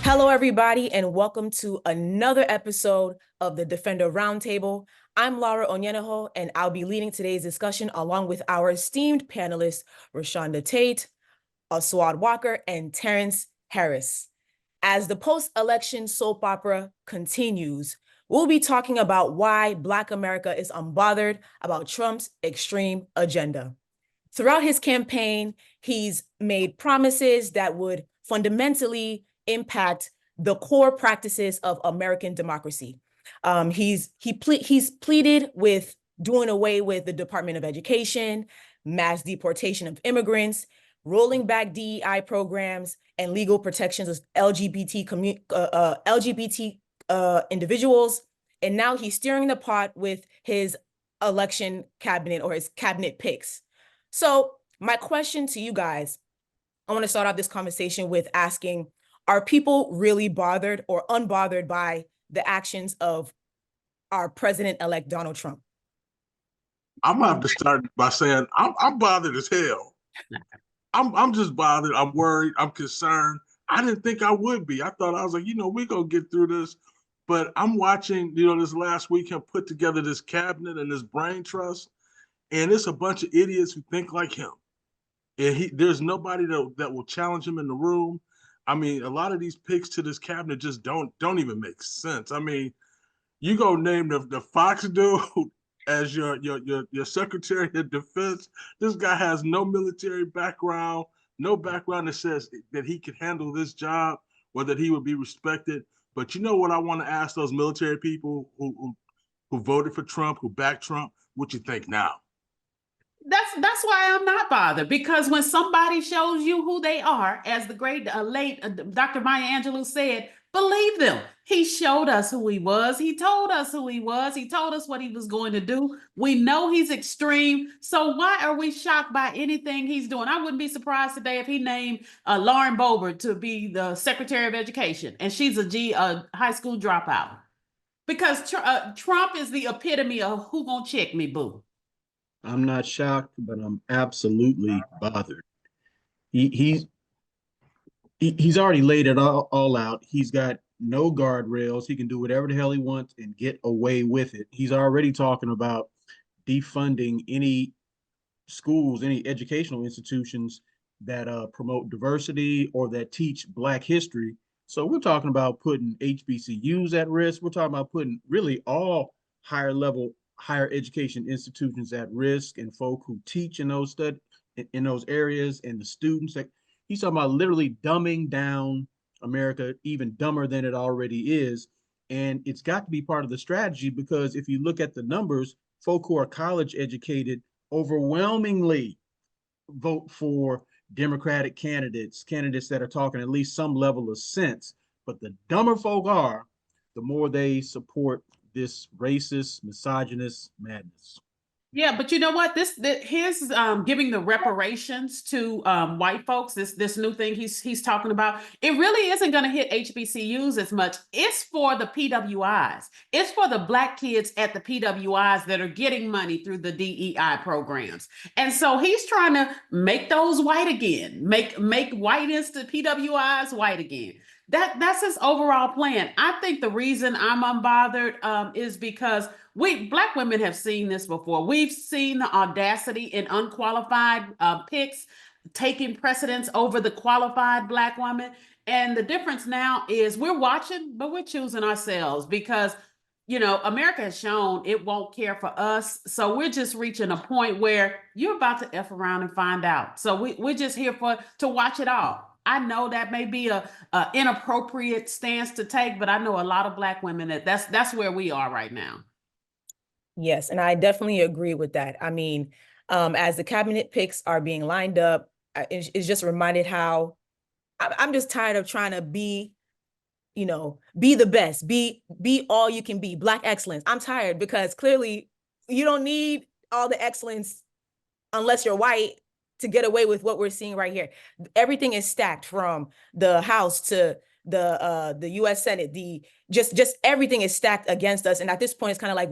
Hello, everybody, and welcome to another episode of the Defender Roundtable. I'm Laura Onyeneho, and I'll be leading today's discussion along with our esteemed panelists, Rashonda Tate, Aswad Walker, and Terrence Harris. As the post-election soap opera continues, we'll be talking about why Black America is unbothered about Trump's extreme agenda. Throughout his campaign, he's made promises that would fundamentally impact the core practices of American democracy. He's pleaded with doing away with the Department of Education, mass deportation of immigrants, rolling back DEI programs, and legal protections of LGBT individuals. And now he's stirring the pot with his election cabinet or his cabinet picks. So my question to you guys, I want to start off this conversation with asking, are people really bothered or unbothered by the actions of our president-elect Donald Trump? I'm gonna have to start by saying I'm bothered as hell. I'm just bothered. I'm worried. I'm concerned. I didn't think I would be. I thought I was like, we're gonna get through this. But I'm watching, this last week him put together this cabinet and this brain trust, and it's a bunch of idiots who think like him. And there's nobody that will challenge him in the room. I mean, a lot of these picks to this cabinet just don't even make sense. I mean, you go name the Fox dude as your Secretary of Defense. This guy has no military background, no background that says that he can handle this job or that he would be respected. But you know what I want to ask those military people who voted for Trump, who backed Trump, what you think now? That's why I'm not bothered, because when somebody shows you who they are, as the great late Dr. Maya Angelou said, believe them. He showed us who he was. He told us who he was. He told us what he was going to do. We know he's extreme. So why are we shocked by anything he's doing? I wouldn't be surprised today if he named Lauren Boebert to be the Secretary of Education, and she's a high school dropout. Because Trump is the epitome of who gonna check me, boo. I'm not shocked, but I'm absolutely bothered. He's already laid it all out. He's got no guardrails. He can do whatever the hell he wants and get away with it. He's already talking about defunding any schools, any educational institutions that promote diversity or that teach Black history. So we're talking about putting HBCUs at risk. We're talking about putting really all higher education institutions at risk, and folk who teach in those areas, and the students. He's talking about literally dumbing down America, even dumber than it already is. And it's got to be part of the strategy, because if you look at the numbers, folk who are college educated overwhelmingly vote for Democratic candidates that are talking at least some level of sense. But the dumber folk are, the more they support this racist, misogynist madness. Yeah, but you know what? His giving the reparations to white folks, this new thing he's talking about, it really isn't going to hit HBCUs as much. It's for the PWIs. It's for the Black kids at the PWIs that are getting money through the DEI programs. And so he's trying to make those white again, make white PWIs white again. That's his overall plan. I think the reason I'm unbothered is because Black women have seen this before. We've seen the audacity in unqualified picks taking precedence over the qualified Black woman. And the difference now is we're watching, but we're choosing ourselves, because America has shown it won't care for us. So we're just reaching a point where you're about to F around and find out. So we're just here to watch it all. I know that may be a inappropriate stance to take, but I know a lot of Black women that's where we are right now. Yes, and I definitely agree with that. I mean, as the cabinet picks are being lined up, it's just reminded how I'm just tired of trying to be the best, be all you can be, Black excellence. I'm tired, because clearly you don't need all the excellence unless you're white to get away with what we're seeing right here. Everything is stacked, from the House to the U.S. Senate. Just everything is stacked against us. And at this point, it's kind of like,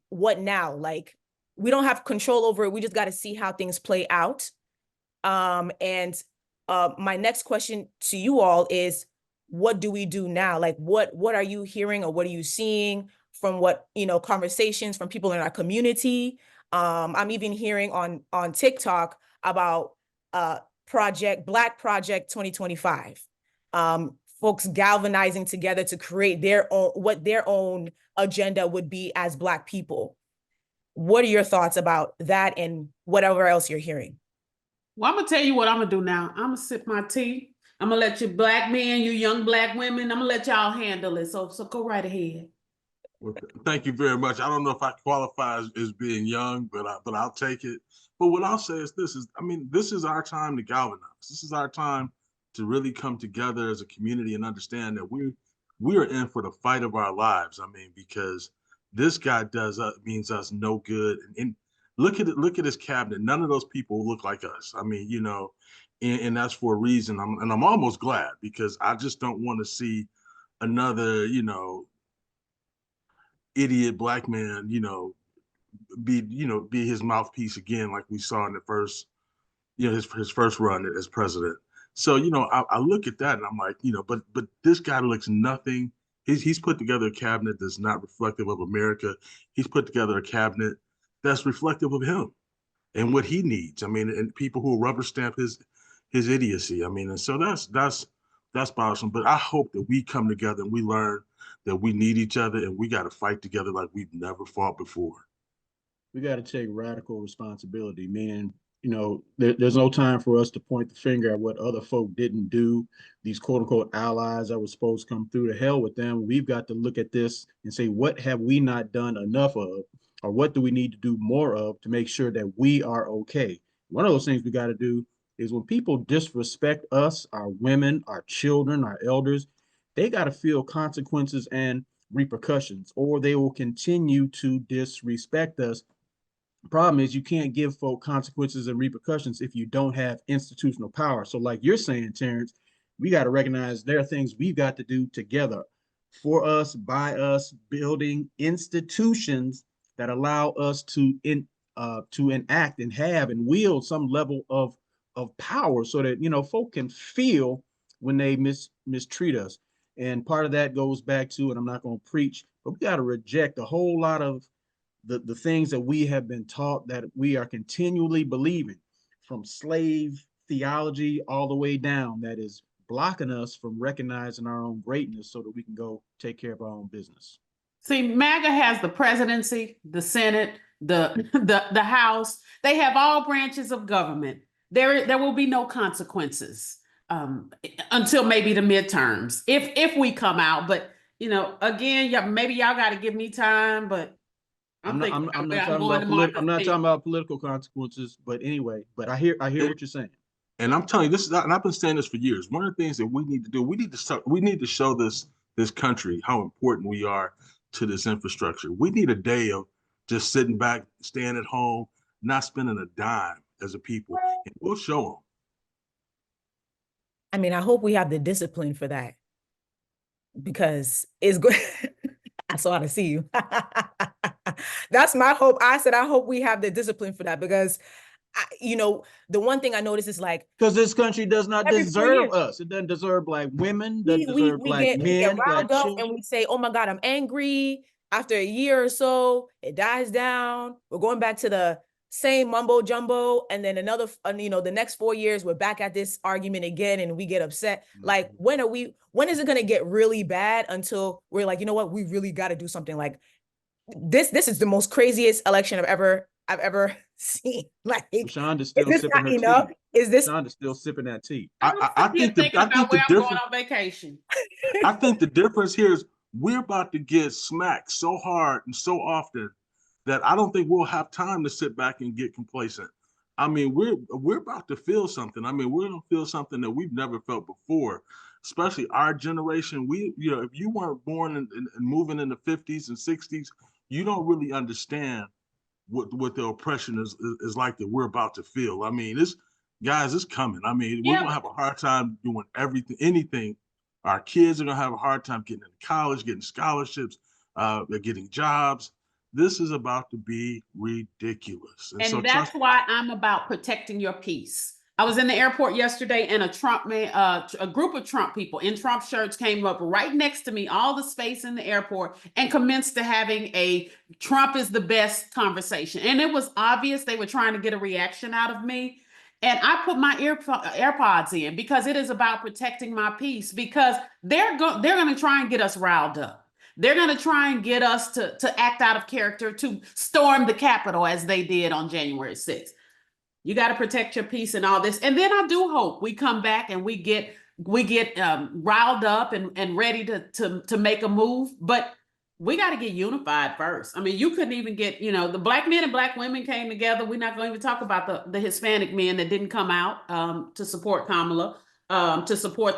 what now? Like, we don't have control over it. We just got to see how things play out. And my next question to you all is, what do we do now? Like, what are you hearing, or what are you seeing from what, conversations from people in our community? I'm even hearing on TikTok about Black Project 2025. Folks galvanizing together to create what their own agenda would be as Black people. What are your thoughts about that and whatever else you're hearing? Well, I'm gonna tell you what I'm gonna do now. I'm gonna sip my tea. I'm gonna let you Black men, you young Black women, I'm gonna let y'all handle it. So go right ahead. Well, thank you very much. I don't know if I qualify as being young, but I'll take it. But what I'll say is this is our time to galvanize. This is our time to really come together as a community and understand that we are in for the fight of our lives. Because this guy means us no good. And look at his cabinet. None of those people look like us. And that's for a reason. I'm almost glad, because I just don't want to see another, idiot Black man, be his mouthpiece again, like we saw in the first, his first run as president. So, I look at that and I'm like, but this guy looks nothing. He's put together a cabinet that's not reflective of America. He's put together a cabinet that's reflective of him and what he needs. And people who rubber stamp his idiocy. And so that's bothersome. But I hope that we come together and we learn that we need each other and we got to fight together like we've never fought before. We got to take radical responsibility, meaning, there's no time for us to point the finger at what other folk didn't do. These quote unquote allies that were supposed to come through, to hell with them. We've got to look at this and say, what have we not done enough of, or what do we need to do more of to make sure that we are okay? One of those things we got to do is, when people disrespect us, our women, our children, our elders, they got to feel consequences and repercussions, or they will continue to disrespect us. The problem is, you can't give folk consequences and repercussions if you don't have institutional power. So like you're saying, Terrence, we got to recognize there are things we've got to do together, for us, by us, building institutions that allow us to enact and have and wield some level of power, so that folk can feel when they mistreat us. And part of that goes back to, and I'm not going to preach, but we got to reject a whole lot of the things that we have been taught, that we are continually believing, from slave theology all the way down, that is blocking us from recognizing our own greatness so that we can go take care of our own business. See, MAGA has the presidency, the Senate, the House. They have all branches of government. There will be no consequences until maybe the midterms, if we come out. But again, maybe y'all got to give me time. But I'm not talking about political consequences. But anyway, but I hear what you're saying. And I'm telling you this, and I've been saying this for years. One of the things that we need to do, we need to show this country how important we are to this infrastructure. We need a day of just sitting back, staying at home, not spending a dime as a people, and we'll show them. I hope we have the discipline for that, because it's good. I saw how to see you. That's my hope. I said, I hope we have the discipline for that, because the one thing I noticed is, like, because this country does not deserve us. It doesn't deserve Black women, doesn't deserve Black men. We get riled up and we say, oh my God, I'm angry. After a year or so, it dies down. We're going back to the same mumbo jumbo. And then the next 4 years, we're back at this argument again and we get upset. Mm-hmm. Like, when is it going to get really bad until we're like, you know what, we really got to do something? Like, this is the most craziest election I've ever seen. Like, Shonda's still sipping her tea. Shonda's still sipping that tea. I think the difference. I'm going on vacation. I think the difference here is we're about to get smacked so hard and so often that I don't think we'll have time to sit back and get complacent. We're about to feel something. We're gonna feel something that we've never felt before, especially our generation. If you weren't born and moving in the 50s and 60s, you don't really understand what the oppression is like that we're about to feel. It's coming. We're gonna have a hard time doing anything. Our kids are gonna have a hard time getting into college, getting scholarships, getting jobs. This is about to be ridiculous. And so that's why I'm about protecting your peace. I was in the airport yesterday and a group of Trump people in Trump shirts came up right next to me, all the space in the airport, and commenced to having a Trump is the best conversation. And it was obvious they were trying to get a reaction out of me. And I put my AirPods in because it is about protecting my peace, because they're going to try and get us riled up. They're going to try and get us to act out of character, to storm the Capitol as they did on January 6th. You got to protect your peace and all this. And then I do hope we come back and we get riled up and ready to make a move. But we got to get unified first. I mean, you couldn't even get, the black men and black women came together. We're not going to even talk about the Hispanic men that didn't come out to support Kamala. To support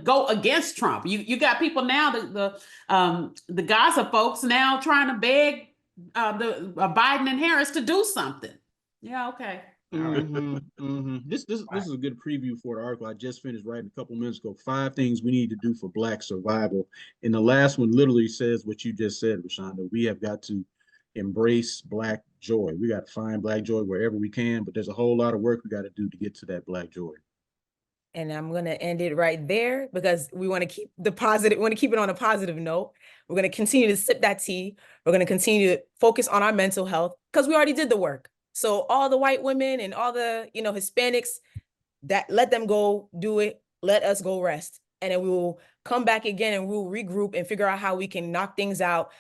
go against Trump. You got people now, the Gaza folks now trying to beg Biden and Harris to do something. Yeah, okay. This is a good preview for the article I just finished writing a couple minutes ago. 5 things we need to do for Black survival. And the last one literally says what you just said, Rashonda. We have got to embrace Black joy. We got to find Black joy wherever we can, but there's a whole lot of work we got to do to get to that Black joy. And I'm going to end it right there because we want to keep it on a positive note. We're going to continue to sip that tea. We're going to continue to focus on our mental health because we already did the work. So all the white women and all the, Hispanics, that let them go do it. Let us go rest. And then we will come back again and we'll regroup and figure out how we can knock things out.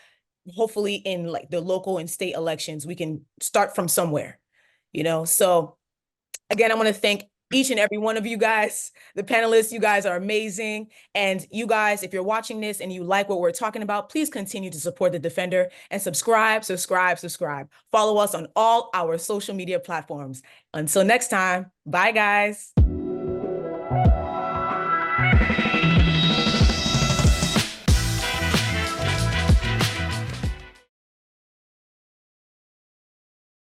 Hopefully in like the local and state elections, we can start from somewhere, So again, I want to thank each and every one of you guys, the panelists. You guys are amazing. And you guys, if you're watching this and you like what we're talking about, please continue to support The Defender and subscribe. Follow us on all our social media platforms. Until next time, bye guys.